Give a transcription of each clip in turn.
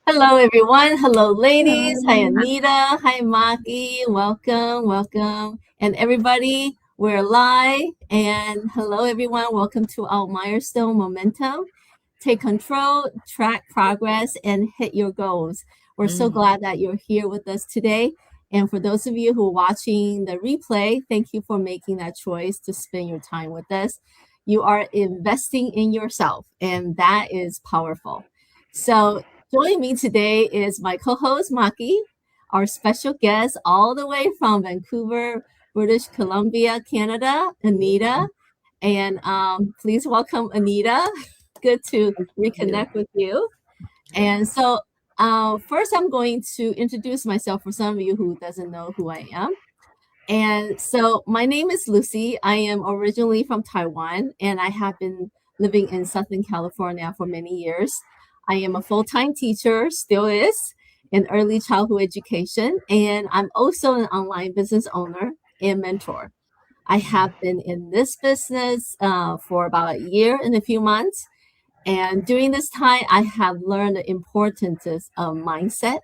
Hello, everyone. Hello, ladies. Hi, Anita. Hi, Maki. Welcome, welcome. And everybody, we're live. And hello, everyone. Welcome to our Milestone Momentum. Take control, track progress, and hit your goals. We're so Mm, glad that you're here with us today. And for those of you who are watching the replay, thank you for making that choice to spend your time with us. You are investing in yourself, and that is powerful. So, joining me today is my co-host Maki, our special guest all the way from Vancouver, British Columbia, Canada, Anita. And please welcome Anita. Good to thank you. reconnect with you. Yeah. And so first I'm going to introduce myself for some of you who doesn't know who I am. And so my name is Lucy. I am originally from Taiwan and I have been living in Southern California for many years. I am a full-time teacher, still is, in early childhood education, and I'm also an online business owner and mentor. I have been in this business for about a year and a few months. And during this time, I have learned the importance of mindset,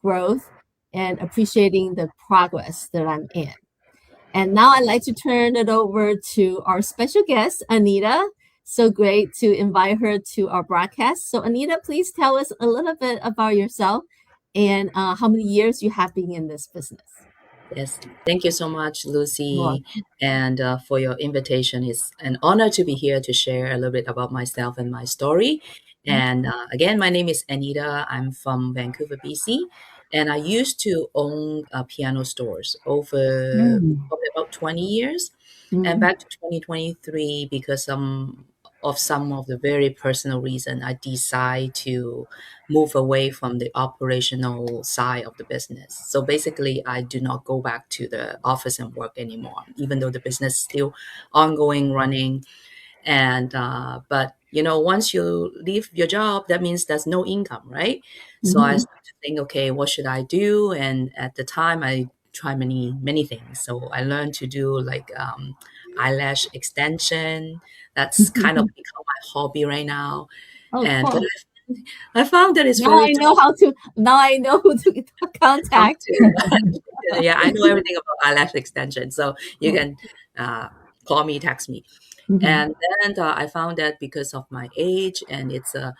growth, and appreciating the progress that I'm in. And now I'd like to turn it over to our special guest, Anita. So great to invite her to our broadcast. So, Anita, please tell us a little bit about yourself and how many years you have been in this business. Yes. Thank you so much, Well, Lucy, and for your invitation. It's an honor to be here to share a little bit about myself and my story. And again, my name is Anita. I'm from Vancouver, BC, and I used to own piano stores over mm, probably about 20 years. And mm, back to 2023, because some of the very personal reason, I decide to move away from the operational side of the business. So basically, I do not go back to the office and work anymore, even though the business is still ongoing, running. And but once you leave your job, that means there's no income, right? So I mhm, started to think, okay, what should I do? And at the time, I tried many things. So I learned to do like eyelash extension. That's kind of mhm. become my hobby right now. Oh, And but cool. I found that it's Now very I know tough how to, now I know who to to talk contact. to. Yeah, I know everything about eyelash extension, so you Cool. can uh, call me, text me. Mhm, And then I found that because of my age, and it's a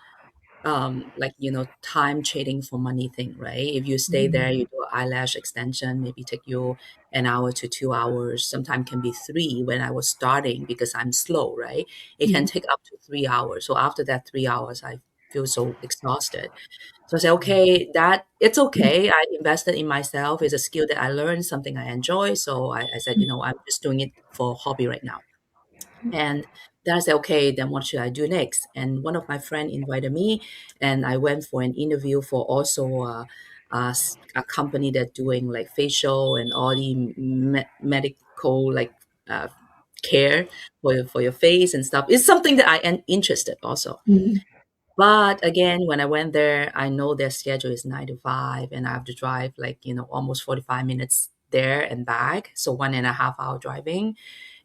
like time trading for money thing, right? If you stay there, mhm, you do eyelash extension, maybe take you an hour to 2 hours. Sometimes can be three when I was starting because I'm slow, right? It can mhm, take up to 3 hours. So after that 3 hours, I feel so exhausted. So I said, okay, that it's okay. I invested in myself. It's a skill that I learned, something I enjoy. So I said, I'm just doing it for hobby right now. And then I said, okay, then what should I do next? And one of my friend invited me, and I went for an interview for also a company that doing like facial and all the medical like uh, care for your face and stuff. It's something that I am interested also. mhm, But again, when I went there, I know their schedule is 9 to 5, and I have to drive like, almost 45 minutes there and back. So 1.5 hour driving.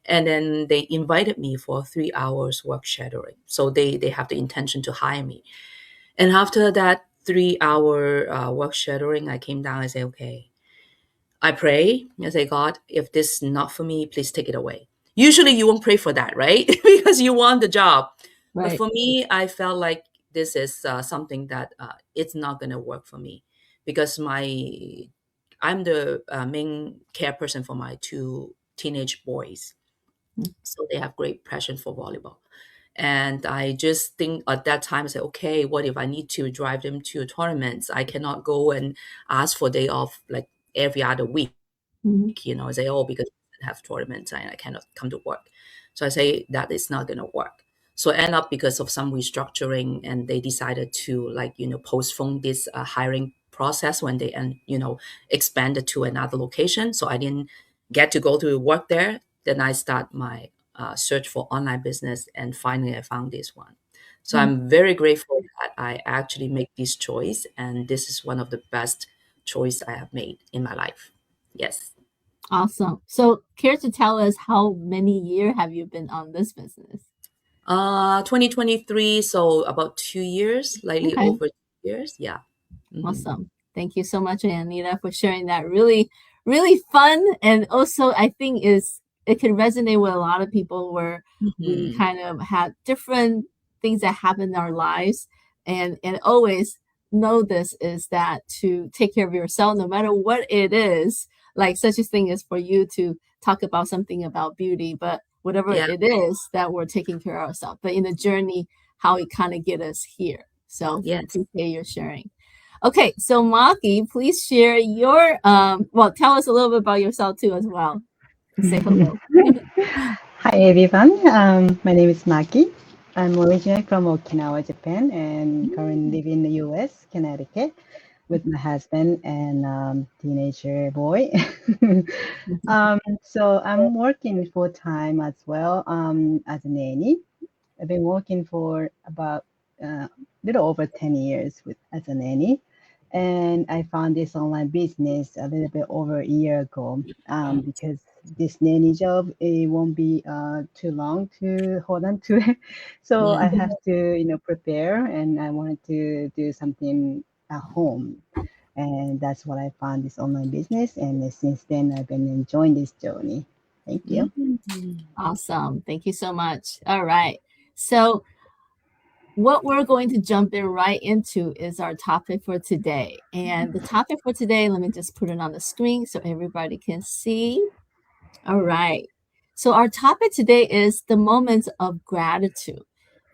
And then they invited me for 3 hours work shadowing. So they have the intention to hire me. And after that 3 hour work shadowing, I came down and say, okay, I pray. I say, God, if this is not for me, please take it away. Usually you won't pray for that, right? Because you want the job. But right. for me, I felt like this is something that it's not going to work for me because I'm the main care person for my two teenage boys. Mm, So they have great passion for volleyball. And I just think at that time, I said, okay, what if I need to drive them to tournaments? I cannot go and ask for day off like every other week, mhm, I say, oh, because I have tournaments and I cannot come to work. So I say that is not going to work. So end up because of some restructuring, and they decided to like, postpone this hiring process when they, and, expanded to another location. So I didn't get to go to work there. Then I start my search for online business, and finally I found this one. So mm. I'm very grateful that I actually make this choice, and this is one of the best choice I have made in my life. Yes. Awesome. So, care to tell us how many years have you been on this business? 2023, so about 2 years, slightly Okay. over 2 years. Yeah. Mhm. Awesome. Thank you so much, Anita, for sharing that. Really, really fun. And also, I think it can resonate with a lot of people where we Mhm. kind of have different things that happen in our lives. And always know this is that to take care of yourself, no matter what it is, like such a thing is for you to talk about something about beauty, but whatever Yeah. it is that we're taking care of ourselves, but in the journey, how it kind of get us here. So Yes. appreciate your sharing. Okay, so Maki, please share your well, tell us a little bit about yourself too as well. And say hello. Hi everyone, my name is Maki. I'm originally from Okinawa, Japan, and currently live in the US, Connecticut, with my husband and teenager boy. So I'm working full time as well as a nanny. I've been working for about little over 10 years as a nanny. And I found this online business a little bit over a year ago because this nanny job, it won't be too long to hold on to it. So I Mm. have to, prepare, and I wanted to do something at home. And that's what I found this online business. And since then, I've been enjoying this journey. Thank you. Mm. Awesome. Thank you so much. All right. So what we're going to jump in right into is our topic for today. And the topic for today, let me just put it on the screen so everybody can see. All right. So our topic today is the moments of gratitude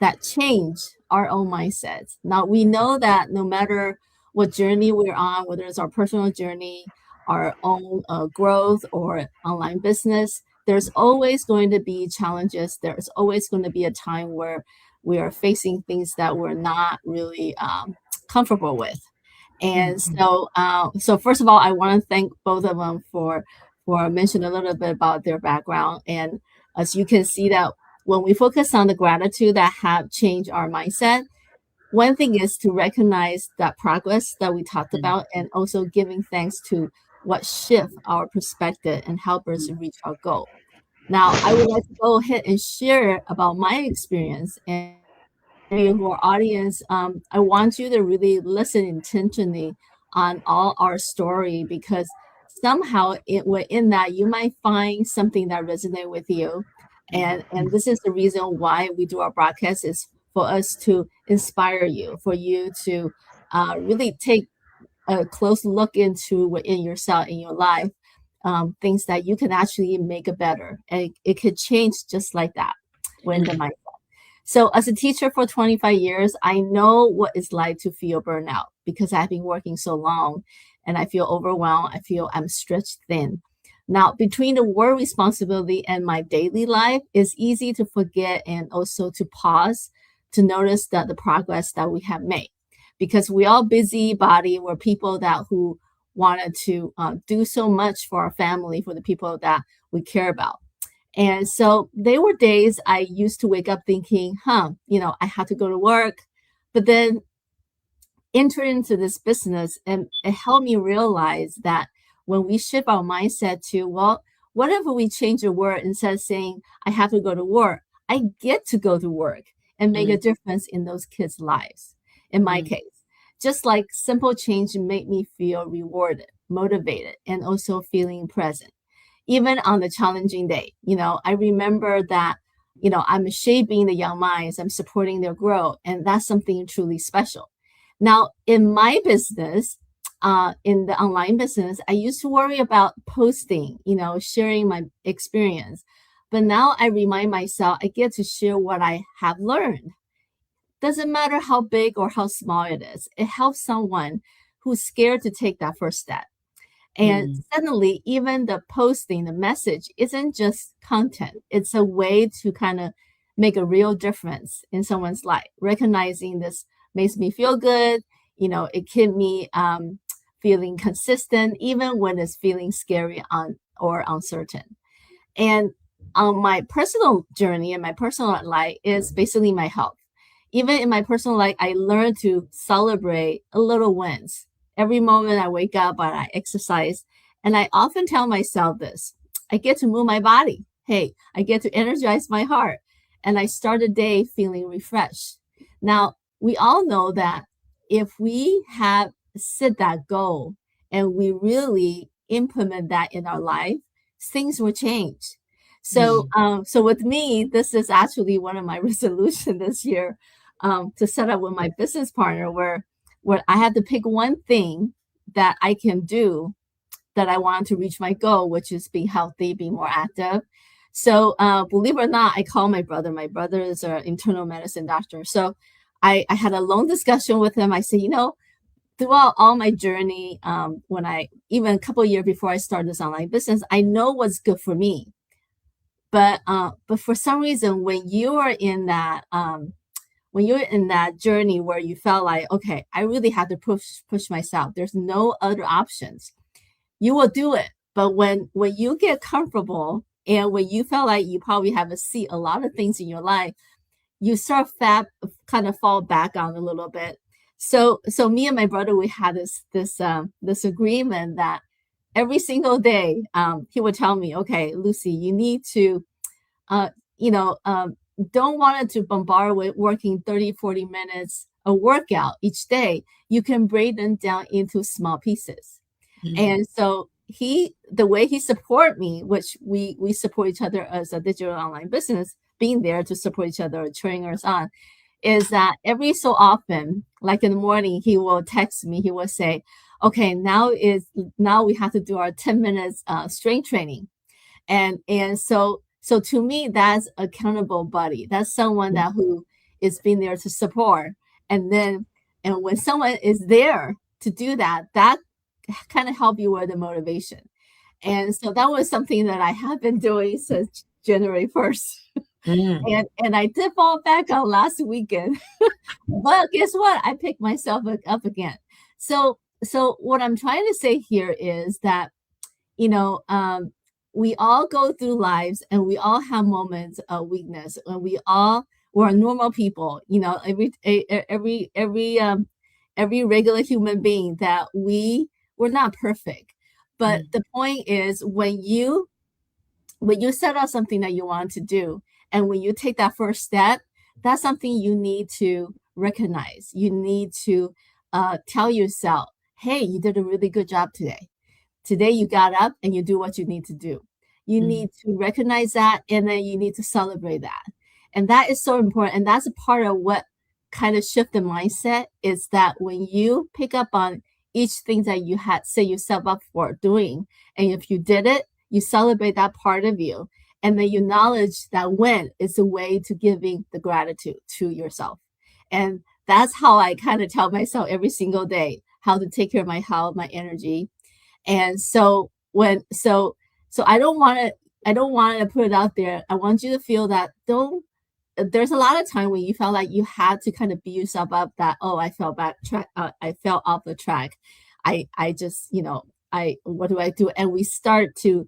that change our own mindsets. Now we know that no matter what journey we're on, whether it's our personal journey, our own growth, or online business, there's always going to be challenges. There's always going to be a time where we are facing things that we're not really comfortable with. And so first of all, I want to thank both of them for mentioning a little bit about their background. And as you can see that when we focus on the gratitude that have changed our mindset, one thing is to recognize that progress that we talked Mm. about, and also giving thanks to what shift our perspective and help us Mm. reach our goal. Now, I would like to go ahead and share about my experience and who are audience, I want you to really listen intentionally on all our story because somehow within that you might find something that resonate with you, and this is the reason why we do our broadcast is for us to inspire you, for you to really take a close look into within yourself in your life, things that you can actually make it better, and it could change just like that when the Mm. mind. So, as a teacher for 25 years, I know what it's like to feel burnout because I've been working so long and I feel overwhelmed. I feel I'm stretched thin. Now, between the work responsibility and my daily life, it's easy to forget and also to pause to notice that the progress that we have made. Because we all busybody, we're people that who wanted to do so much for our family, for the people that we care about. And so there were days I used to wake up thinking, I have to go to work. But then enter into this business and it helped me realize that when we shift our mindset to, well, whatever we change the word instead of saying, I have to go to work, I get to go to work and make a Mm. difference in those kids' lives. In my Mm. case, just like simple change made me feel rewarded, motivated, and also feeling present even on the challenging day. I remember that, I'm shaping the young minds, I'm supporting their growth, and that's something truly special. Now, in my business, in the online business, I used to worry about posting, sharing my experience. But now I remind myself I get to share what I have learned. Doesn't matter how big or how small it is, it helps someone who's scared to take that first step. And Mm. suddenly, even the posting, the message isn't just content, it's a way to kind of make a real difference in someone's life. Recognizing this makes me feel good. It keeps me feeling consistent, even when it's feeling scary or uncertain. And on my personal journey and my personal life is basically my health. Even in my personal life, I learned to celebrate a little wins. Every moment I wake up and I exercise, and I often tell myself this: I get to move my body. Hey, I get to energize my heart, and I start the day feeling refreshed. Now, we all know that if we have set that goal and we really implement that in our life, things will change. So, so with me, this is actually one of my resolution this year, to set up with my business partner, where I had to pick one thing that I can do that I want to reach my goal, which is being healthy, being more active. So, believe it or not, I called my brother. My brother is an internal medicine doctor. So, I had a long discussion with him. I said, throughout all my journey, when I even a couple of years before I started this online business, I know what's good for me. But for some reason, when you're in that journey where you felt like, okay, I really have to push myself. There's no other options. You will do it. But when you get comfortable and when you feel like you probably have a lot of things in your life, you start kind of fall back on a little bit. So me and my brother, we had this agreement that every single day, he would tell me, okay, Lucy, you need to, don't want to bombard with working 30, 40 minutes a workout each day. You can break them down into small pieces. And so the way he support me, which we support each other as a digital online business, being there to support each other, cheering us on, is that every so often, like in the morning, he will text me. He will say, okay, now we have to do our 10 minutes strength training. And so to me, that's accountable buddy. That's someone that who is being there to support. And when someone is there to do that kind of help you with the motivation. And so that was something that I have been doing since January 1st. And I did fall back on last weekend. But guess what? I picked myself up again. So what I'm trying to say here is that, we all go through lives and we all have moments of weakness, and we're normal people, every regular human being, that we're not perfect. But the point is, when you set out something that you want to do, and when you take that first step, that's something you need to recognize. You need to tell yourself, hey, you did a really good job today. Today you got up and you do what you need to do. You need to recognize that, and then you need to celebrate that. And that is so important. And that's a part of what kind of shift the mindset, is that when you pick up on each thing that you had set yourself up for doing, and if you did it, you celebrate that part of you. And then you acknowledge that win is a way to giving the gratitude to yourself. And that's how I kind of tell myself every single day how to take care of my health, my energy. And so I don't want to put it out there. I want you to feel that there's a lot of time when you felt like you had to kind of beat yourself up that, oh, I fell I fell off the track. I just, what do I do? And we start to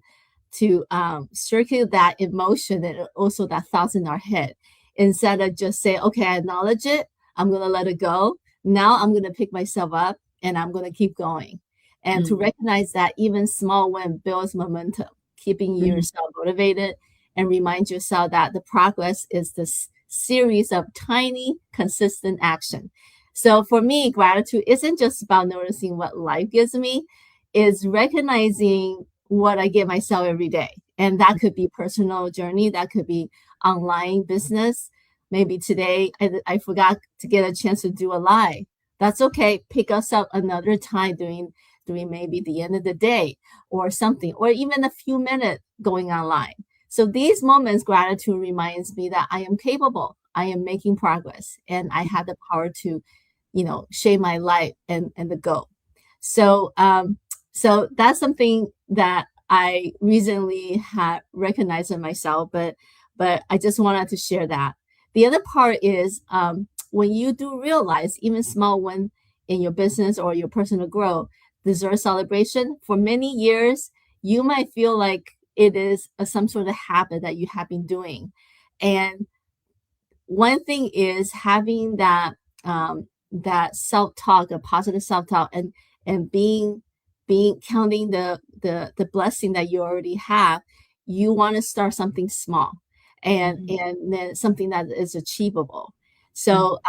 circulate that emotion and also that thoughts in our head, instead of just say, okay, I acknowledge it. I'm going to let it go. Now I'm going to pick myself up and I'm going to keep going. And to recognize that even small win builds momentum, keeping yourself motivated, and remind yourself that the progress is this series of tiny, consistent action. So for me, gratitude isn't just about noticing what life gives me, it's recognizing what I give myself every day. And that could be personal journey, that could be online business. Maybe today I forgot to get a chance to do a live. That's okay. Pick us up another time during maybe the end of the day or something, or even a few minutes going online. So these moments, gratitude reminds me that I am capable, I am making progress, and I have the power to, shape my life and the goal. So that's something that I recently had recognized in myself, but I just wanted to share that. The other part is when you do realize even small win in your business or your personal growth deserve celebration. For many years, you might feel like it is some sort of habit that you have been doing. And one thing is having that self-talk, a positive self-talk, and being counting the blessing that you already have. You want to start something small and then something that is achievable. So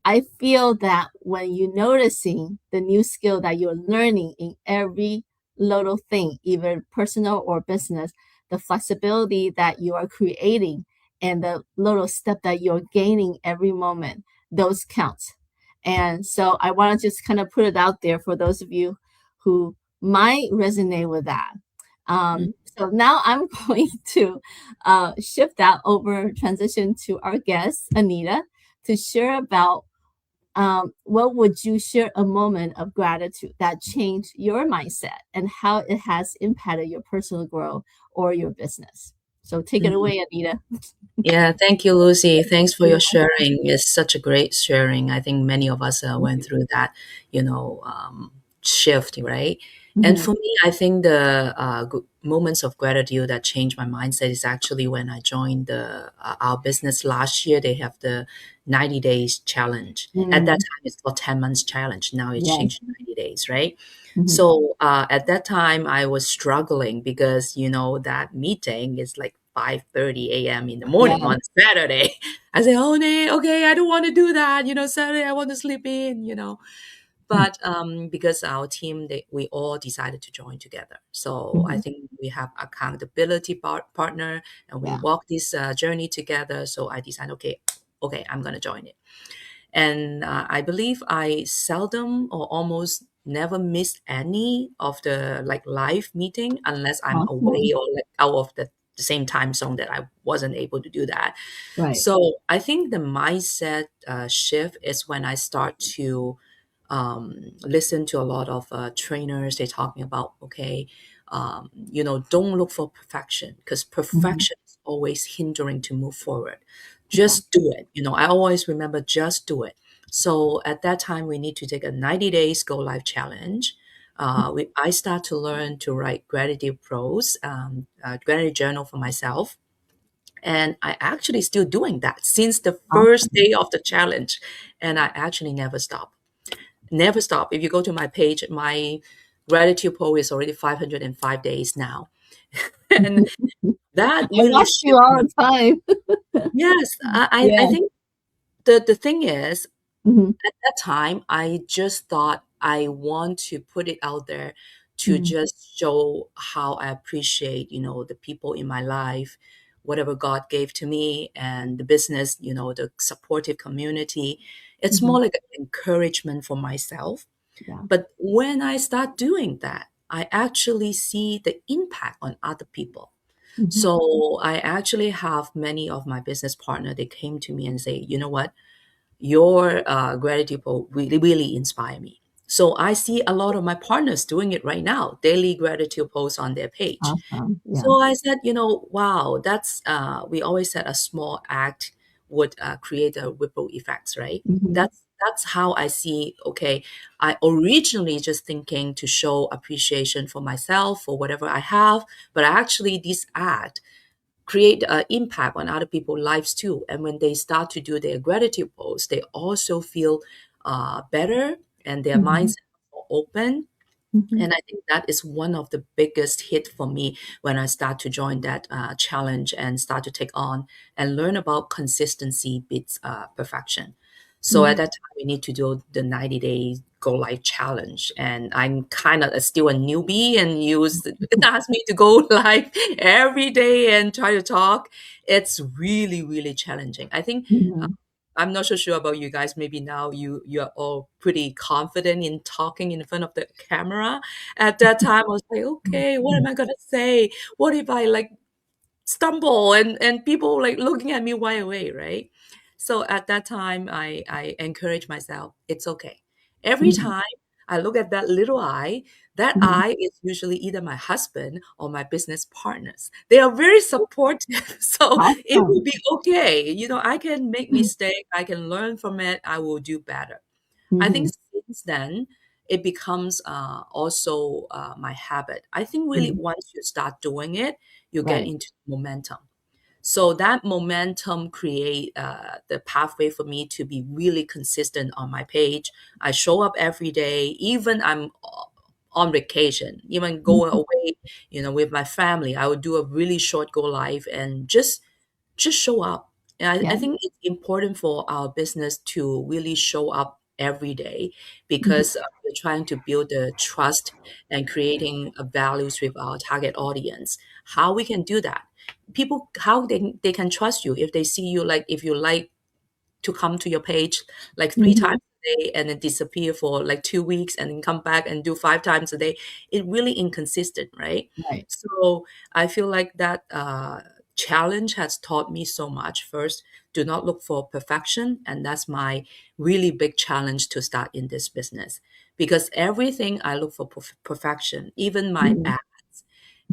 I feel that when you're noticing the new skill that you're learning in every little thing, either personal or business, the flexibility that you are creating and the little step that you're gaining every moment, those count. And so I want to just kind of put it out there for those of you who might resonate with that. Mm. So now I'm going to shift that over, transition to our guest, Anita, to share about what would you share a moment of gratitude that changed your mindset and how it has impacted your personal growth or your business. So take it Mm. away, Anita. Yeah, thank you, Lucy. Thanks for your sharing. It's such a great sharing. I think many of us went through that, shift, right? And Mhm. for me, I think the moments of gratitude that changed my mindset is actually when I joined our business last year. They have the 90 days challenge. At that Mm, time, it's called 10 months challenge. Now it's yes. changed to 90 days, right? Mhm. So at that time, I was struggling because that meeting is like 5:30 a.m. in the morning Yes. on Saturday. I say, oh, no, okay, I don't want to do that. Saturday I want to sleep in. But because our team, we all decided to join together. So I Mhm. think we have accountability partner, and we Yeah. walk this journey together. So I decided, okay, I'm gonna join it. And I believe I seldom or almost never miss any of the like live meeting unless I'm away Awesome. or like out of the same time zone that I wasn't able to do that. Right. So I think the mindset shift is when I start to listen to a lot of trainers. They're talking about, okay, don't look for perfection because Mhm. perfection is always hindering to move forward. Just Exactly. do it. I always remember just do it. So at that time, we need to take a 90 days go live challenge. I start to learn to write gratitude prose, gratitude journal for myself. And I actually still doing that since the first Awesome. day of the challenge. And I actually never stop. If you go to my page, my gratitude poll is already 505 days now. And that I really watch you shifted all me. the time. Yes, I Yeah. think the thing is, Mhm. at that time, I just thought I want to put it out there to Mhm. just show how I appreciate, the people in my life, whatever God gave to me, and the business, the supportive community. It's Mhm. more like an encouragement for myself. Yeah. But when I start doing that, I actually see the impact on other people. Mhm. So I actually have many of my business partner, they came to me and say, you know what, your gratitude post really, really inspire me. So I see a lot of my partners doing it right now, daily gratitude posts on their page. Awesome. Yeah. So I said, wow, that's, we always said a small act would create a ripple effects, right? Mhm. That's how I see, okay, I originally just thinking to show appreciation for myself for whatever I have, but actually this act create an impact on other people's lives too. And when they start to do their gratitude posts, they also feel better and their Mhm. minds are open. Mhm. And I think that is one of the biggest hit for me when I start to join that challenge and start to take on and learn about consistency beats perfection. So at Mhm. that time, we need to do the 90 day go live challenge. And I'm kind of still a newbie and ask me to go live every day and try to talk. It's really, really challenging. I think Mhm. I'm not so sure about you guys. Maybe now you are all pretty confident in talking in front of the camera. At that time, I was like, okay, what am I gonna say? What if I like stumble and people like looking at me right away, right? So at that time, I encourage myself. It's okay. Every Mhm. time I look at that little eye, that Mhm. eye is usually either my husband or my business partners. They are very supportive, so it will Awesome. be okay. I can make mistake. I can learn from it. I will do better. I think Mhm. since then, it becomes also my habit. I think really Mhm. once you start doing it, you get Right. into momentum. So that momentum create the pathway for me to be really consistent on my page. I show up every day, even I'm on vacation, even going Mhm. away, with my family. I would do a really short go live and just show up. And I Yeah. think it's important for our business to really show up every day Mhm. because we're trying to build the trust and creating values with our target audience. How we can do that? People, how they can trust you if they see you, like if you like to come to your page like 3 times Mhm. a day and then disappear for like 2 weeks and then come back and do 5 times a day. It really inconsistent, right? Right. So I feel like that challenge has taught me so much. First, do not look for perfection, and that's my really big challenge to start in this business because everything I look for perfection, even my Mhm. ads.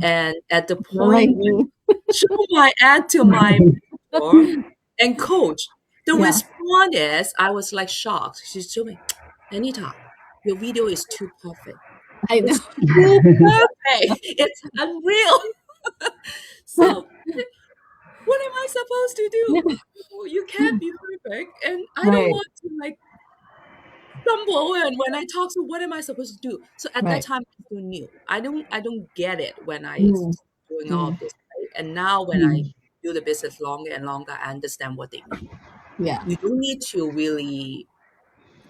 And at the You're like point me. show my ad to my mentor and coach. The Yeah. response is, I was like shocked. She's told me, Anita, your video is too perfect. I know. It's too perfect. It's unreal. So what am I supposed to do? Oh, you can't be perfect. And I don't Right. want to like stumble and when I talk, so what am I supposed to do? So at that Right. time I still new. I don't get it when I Mm. doing all Mm. of this. Right? And now when I Mm. do the business longer and longer, I understand what they mean. Yeah. You don't need to really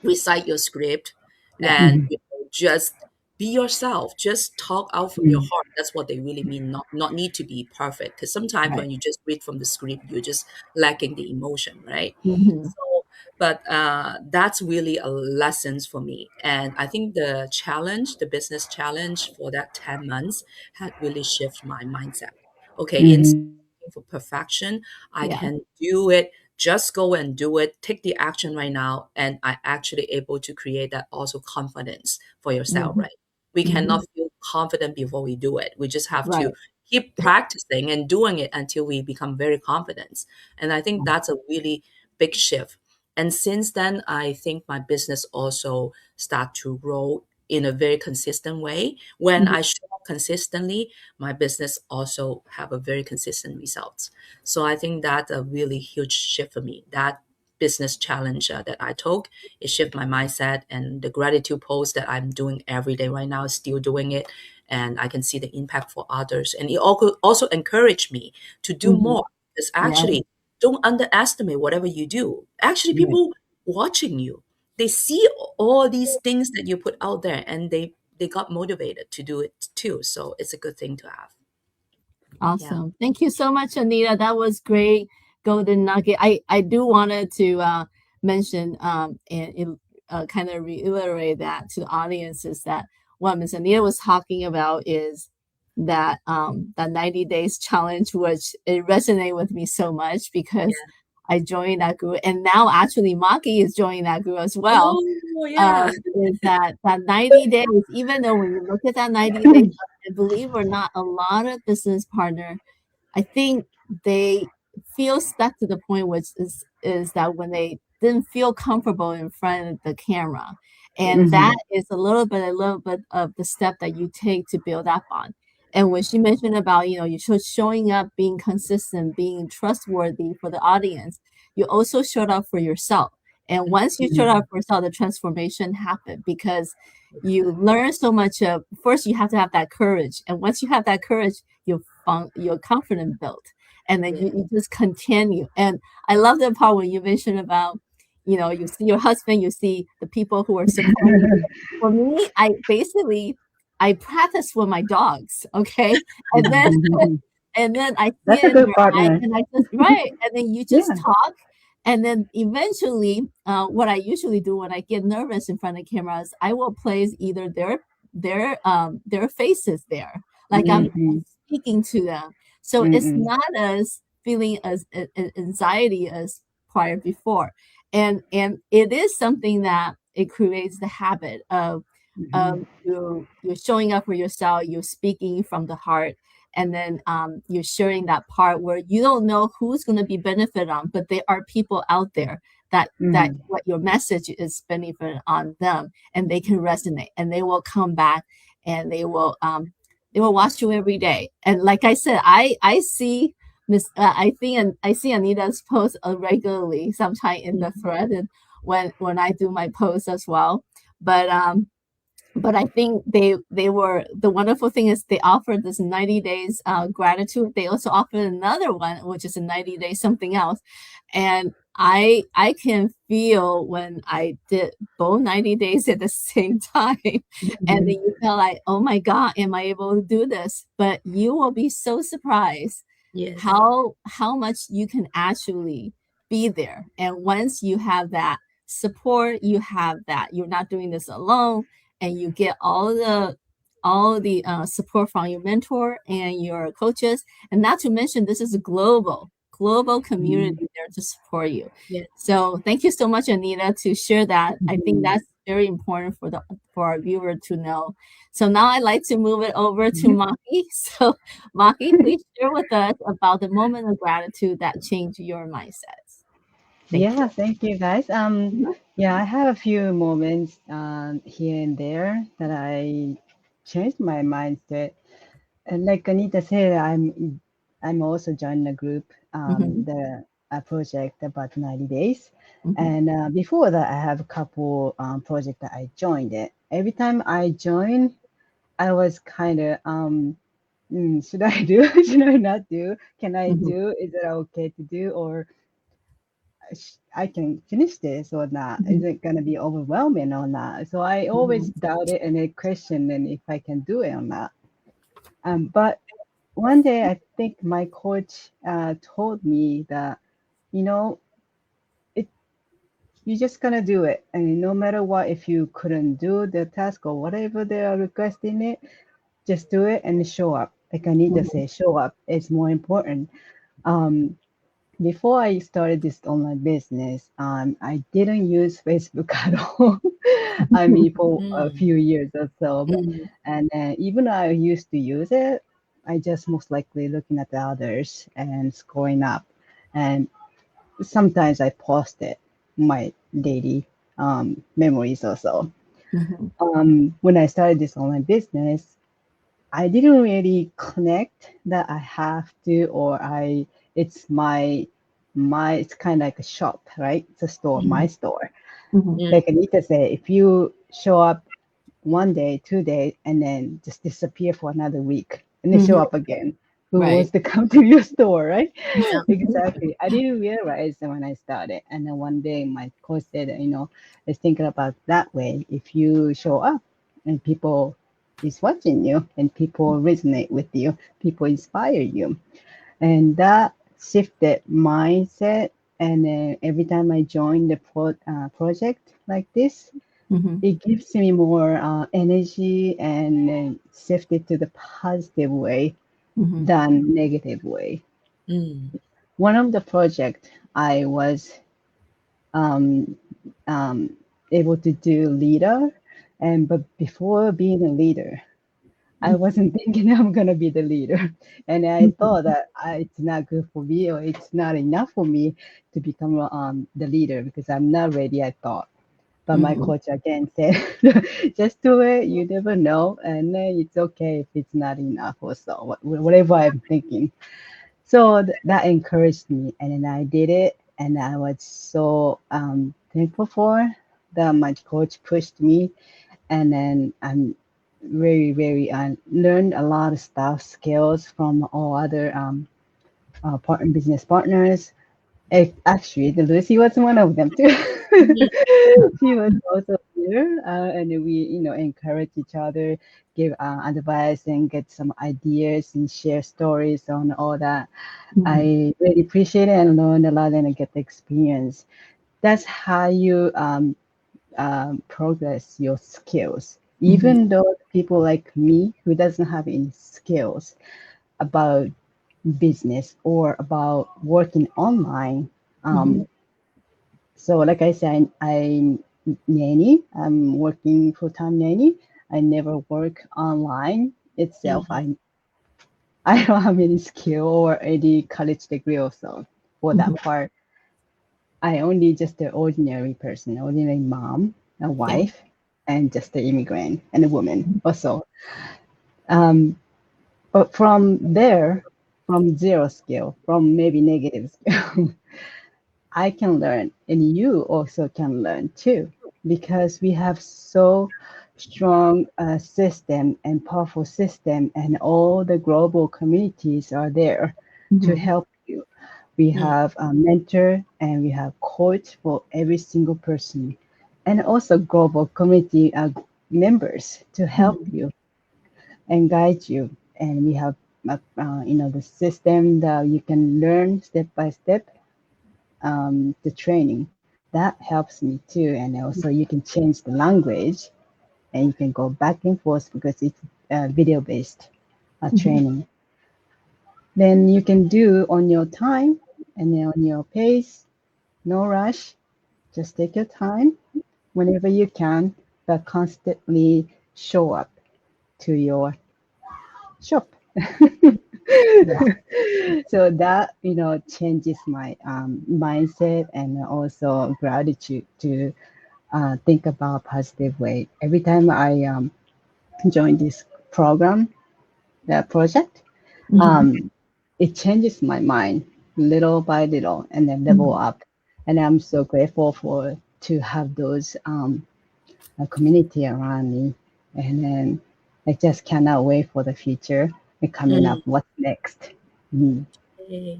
recite your script Yeah. and Mhm. just be yourself. Just talk out from your Mm. heart. That's what they really mean. Not need to be perfect. Because sometimes Right. when you just read from the script, you're just lacking the emotion, right? Mhm. So, but that's really a lessons for me. And I think the challenge, the business challenge for that 10 months, had really shifted my mindset. Okay, instead Mhm. for perfection, I Yeah. can do it, just go and do it, take the action right now, and I actually able to create that also confidence for yourself, Mhm. right? We Mhm. cannot feel confident before we do it. We just have to Right. keep practicing and doing it until we become very confident. And I think that's a really big shift. And since then, I think my business also start to grow in a very consistent way. When Mhm. I show up consistently, my business also have a very consistent results. So I think that's a really huge shift for me. That business challenge that I took, it shifted my mindset, and the gratitude post that I'm doing every day right now is still doing it. And I can see the impact for others. And it also encouraged me to do Mhm. more. Because Yeah. actually, don't underestimate whatever you do. Actually, Right. people watching you, they see all these things that you put out there and they got motivated to do it too. So it's a good thing to have. Yeah. Awesome. Thank you so much, Anita. That was great golden nugget. I do wanted to mention and kind of reiterate that to the audience is that what Ms. Anita was talking about is that 90 days challenge, which it resonated with me so much because Yeah. I joined that group and now actually Maki is joining that group as well. Oh, yeah. Is that 90 days, even though when you look at that 90 days, believe it or not, a lot of business partner, I think they feel stuck to the point which is that when they didn't feel comfortable in front of the camera. And Yes. that Mhm. is a little bit of the step that you take to build up on. And when she mentioned about, you showing up, being consistent, being trustworthy for the audience, you also showed up for yourself. And once you showed up Mhm. for yourself, the transformation happened because you learn so much of first you have to have that courage. And once you have that courage, your confidence built. And then Yeah. you just continue. And I love the part when you mentioned about, you see your husband, you see the people who are supporting you. For me, I practice with my dogs, okay? And then and then I see That's a it in good your eye, partner. and I just right, and then you just Yeah. talk, and then eventually, what I usually do when I get nervous in front of cameras, I will place either their faces there, like I'm Mhm. speaking to them. So it's Mm-mm. not as feeling as anxiety as prior before, and it is something that it creates the habit of Mhm. you're showing up for yourself, you're speaking from the heart, and then you're sharing that part where you don't know who's going to be benefited on, but there are people out there that Mhm. what your message is benefit on them, and they can resonate, and they will come back, and they will watch you every day. And like I said, I see Miss I think I see Anita's post regularly, sometime in the thread, and when I do my post as well. But but I think they were the wonderful thing is they offered this 90 days gratitude. They also offered another one, which is a 90 days something else. And I can feel when I did both 90 days at the same time. And then you feel like, oh my God, am I able to do this? But you will be so surprised Yes. how much you can actually be there. And once you have that support, you have that you're not doing this alone, and you get all the support from your mentor and your coaches, and not to mention this is a global community there to support you. Yeah. So thank you so much, Anita, to share that. I think that's very important for our viewer to know. So now I'd like to move it over to Maki. So Maki, please share with us about the moment of gratitude that changed your mindsets. Yeah, thank you guys. Yeah, I have a few moments here and there that I changed my mindset. And like Anita said, I'm also joining a group, Mhm, the a project about 90 days. mhm, And before that, I have a couple project that I joined it. Every time I join, I was kind of should I do? Should I not do? Can I mhm, do? Is it okay to do? Or I can finish this or not? Is mhm, it going to be overwhelming or not? So I always mhm, doubt it and I question and if I can do it or not. But one day I think my coach told me that, you know, it you're just gonna do it. And no matter what, if you couldn't do the task or whatever they are requesting it, just do it and show up. Like I need to mhm, say, show up. It's more important. Um, Before I started this online business, I didn't use Facebook at all. I mean, for a Mm. few years or so. But mhm, and even I used to use it, I just most likely looking at the others and scrolling up. And sometimes I post it, my daily memories or so. mhm, When I started this online business, I didn't really connect that I have to or I it's my it's kind of like a shop, right? It's a store, my mhm, store. mhm, Mm. Like Anita said, if you show up 1 day, 2 days, and then just disappear for another week and then show mhm. up again, who Right. wants to come to your store, right? Yeah. Exactly. I didn't realize that when I started. And then one day my coach said, let's think about that way. If you show up and people is watching you and people resonate with you, people inspire you. And that shifted mindset. And then every time I join the project like this, Mhm, it gives me more energy and shifted to the positive way mhm, than negative way. Mm. One of the project I was um, um, able to do leader, and but before being a leader, I mhm, wasn't thinking I'm gonna be the leader, and I mhm, thought that it's not good for me or it's not enough for me to become the leader because I'm not ready. I thought. But my mhm, coach again said, just do it. You never know. And it's okay if it's not enough or so, whatever I'm thinking. So that encouraged me. And then I did it. And I was so thankful for that my coach pushed me. And then I'm very, learned a lot of stuff, skills from all other business partners. Actually, the Lucy was one of them too. Mhm. She was also here, and we, encourage each other, give advice, and get some ideas and share stories on all that. mhm, I really appreciate it and learn a lot and I get the experience. That's how you progress your skills. mhm, Even though people like me who doesn't have any skills about business or about working online. mhm, Um, so like I said, I'm nanny. I'm working full-time nanny. I never work online itself. Mhm. I don't have any skill or any college degree or so for mhm. that part. I only just an ordinary person, ordinary mom, a Yeah. wife, and just an immigrant and a woman also. Um, but from there, from zero skill, from maybe negative skill, I can learn, and you also can learn too, because we have so strong system and powerful system, and all the global communities are there to Mhm. help you. We Yeah. have a mentor and we have coach for every single person, and also global community members to help Mhm. you and guide you. And we have, the system that you can learn step by step, the training. That helps me too. And also you can change the language and you can go back and forth because it's video based Mhm. training. Then you can do on your time and on your pace, no rush. Just take your time whenever you can, but constantly show up to your shop. Yeah. So that changes my mindset and also gratitude to think about positive way. Every time I join this program, the project, Mhm. um, it changes my mind little by little and then level Mhm. up. And I'm so grateful for to have those a community around me. And then I just cannot wait for the future and coming up. Mm. What's next? Mm. Yay.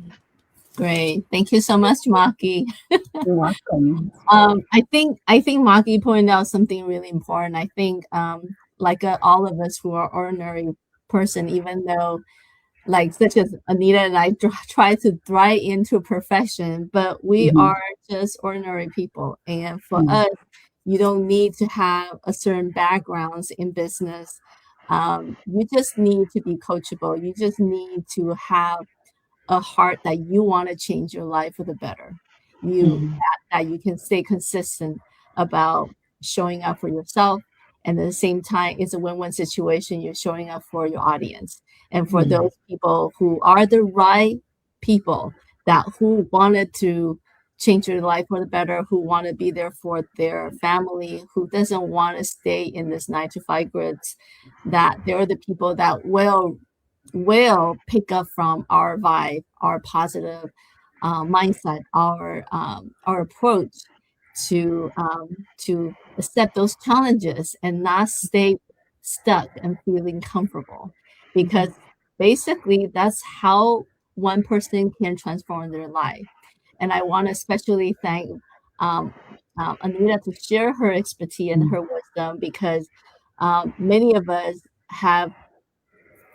Great. Thank you so much, Maki. You're welcome. I think Maki pointed out something really important. I think like all of us who are ordinary person, even though like such as Anita and I try to thrive into perfection, but we Hmm. are just ordinary people. And for Hmm. us, you don't need to have a certain backgrounds in business. You just need to be coachable. You just need to have a heart that you want to change your life for the better. You Hmm. that you can stay consistent about showing up for yourself, and at the same time, it's a win-win situation. You're showing up for your audience and for Hmm. those people who are the right people that who wanted to change your life for the better, who want to be there for their family, who doesn't want to stay in this 9 to 5 grids, that they're the people that will pick up from our vibe, our positive mindset, our approach to accept those challenges and not stay stuck and feeling comfortable, because basically that's how one person can transform their life. And I want to especially thank um, Anita to share her expertise and her wisdom, because many of us have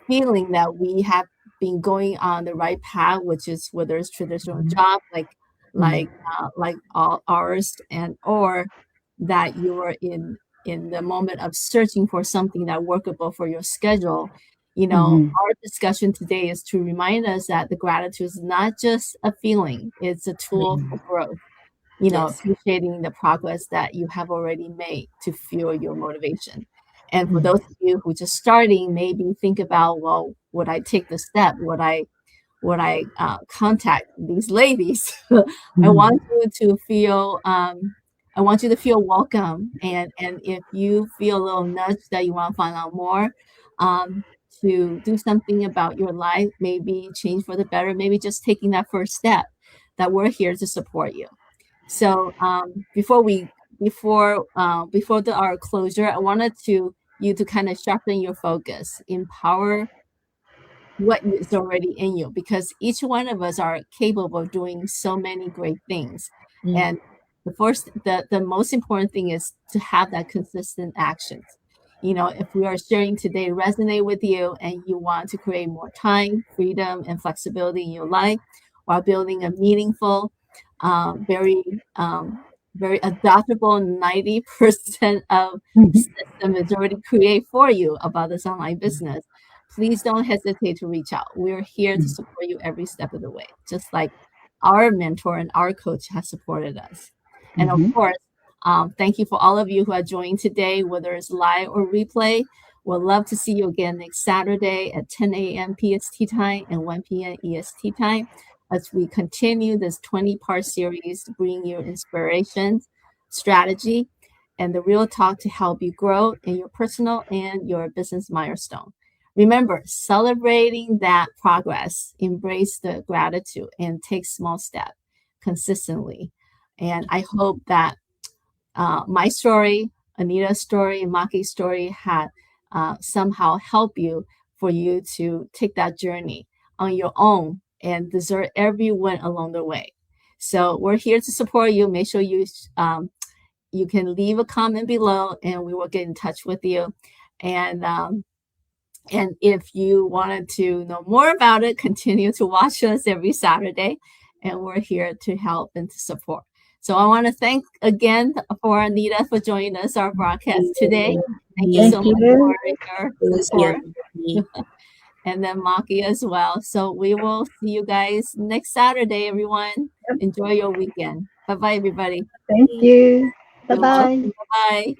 feeling that we have been going on the right path, which is whether it's traditional job Hmm. like all ours, and or that you're in the moment of searching for something that workable for your schedule. Hmm. Our discussion today is to remind us that the gratitude is not just a feeling; it's a tool for growth. Yes. Appreciating the progress that you have already made to fuel your motivation. And for Hmm. those of you who just starting, maybe think about, well, would I take the step? Would I contact these ladies? I Hmm. want you to feel I want you to feel welcome, and if you feel a little nudge that you want to find out more, um, to do something about your life, maybe change for the better, maybe just taking that first step, that we're here to support you. So before our closure, I wanted to you to kind of sharpen your focus, empower what is already in you, because each one of us are capable of doing so many great things. Mm. And the most important thing is to have that consistent actions. If we are sharing today resonate with you and you want to create more time, freedom, and flexibility in your life while building a meaningful, very very adaptable 90% of Hmm. system is already created for you about this online business. Please don't hesitate to reach out. We're here to support you every step of the way, just like our mentor and our coach has supported us. And of Hmm. course, thank you for all of you who are joined today, whether it's live or replay. We'll love to see you again next Saturday at 10 a.m. PST time and 1 p.m. EST time as we continue this 20-part series to bring you inspiration, strategy, and the real talk to help you grow in your personal and your business milestone. Remember, celebrating that progress, embrace the gratitude, and take small steps consistently. And I hope that my story, Anita's story and Maki's story had somehow helped you for you to take that journey on your own and deserve every win along the way. So we're here to support you. Make sure you can leave a comment below and we will get in touch with you. And if you wanted to know more about it, continue to watch us every Saturday. And we're here to help and to support. So I want to thank again for Anita for joining us, our broadcast today. Thank you so much for your support. And then Maki as well. So we will see you guys next Saturday, everyone. Enjoy your weekend. Bye-bye, everybody. Thank you. Bye-bye. Bye-bye.